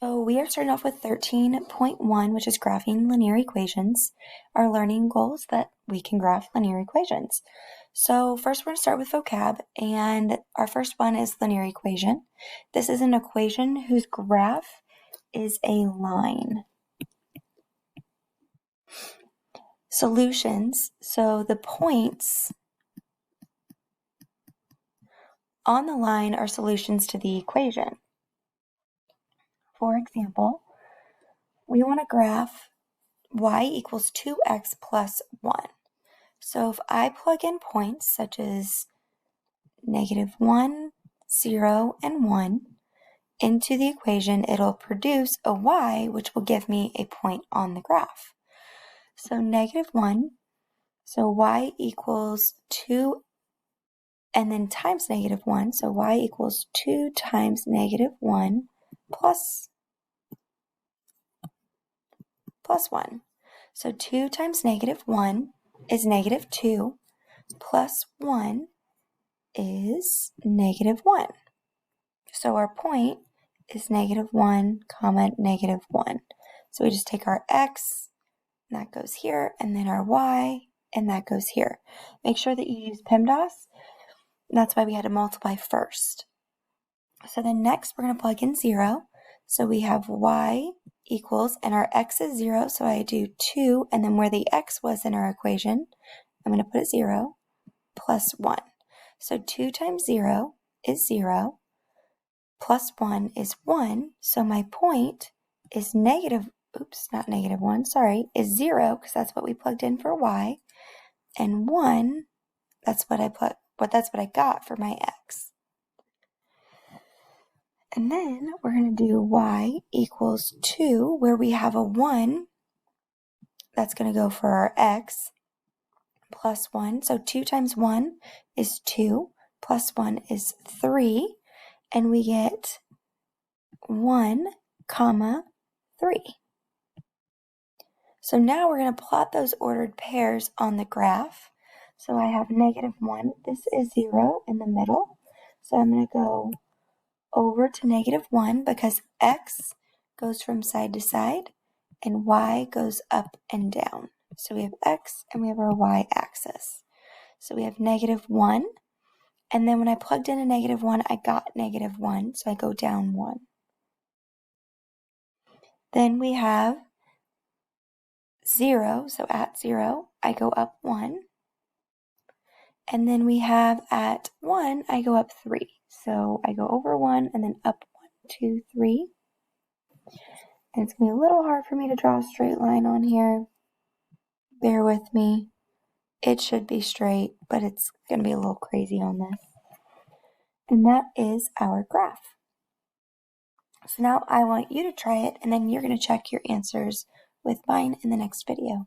So we are starting off with 13.1, which is graphing linear equations, our learning goals that we can graph linear equations. So first we're going to start with vocab, and our first one is linear equation. This is an equation whose graph is a line. Solutions, so the points on the line are solutions to the equation. For example, we want to graph y equals 2x plus 1. So if I plug in points such as -1, 0, and 1 into the equation, it'll produce a y, which will give me a point on the graph. So -1, so y equals 2, and then times -1, so y equals 2 times -1 plus 1. So 2 times -1 is -2 plus 1 is -1. So our point is -1, -1. So we just take our x, and that goes here, and then our y, and that goes here. Make sure that you use PEMDAS. That's why we had to multiply first. So then next we're going to plug in 0. So we have y equals, and our x is 0, so I do 2, and then where the x was in our equation, I'm going to put it 0, plus 1. So 2 times 0 is 0, plus 1 is 1, so my point is is 0, because that's what we plugged in for y, and 1, that's what I got for my x. And then we're going to do y equals 2, where we have a 1, that's going to go for our x, plus 1. So 2 times 1 is 2, plus 1 is 3, and we get 1, 3. So now we're going to plot those ordered pairs on the graph. So I have -1, this is 0 in the middle. So I'm going to go over to -1 because x goes from side to side and y goes up and down. So we have x and we have our y axis. So we have -1, and then when I plugged in a -1, I got -1, so I go down 1. Then we have 0, so at 0, I go up 1. And then we have at 1, I go up 3. So I go over 1 and then up 1, 2, 3. And it's going to be a little hard for me to draw a straight line on here. Bear with me. It should be straight, but it's going to be a little crazy on this. And that is our graph. So now I want you to try it, and then you're going to check your answers with mine in the next video.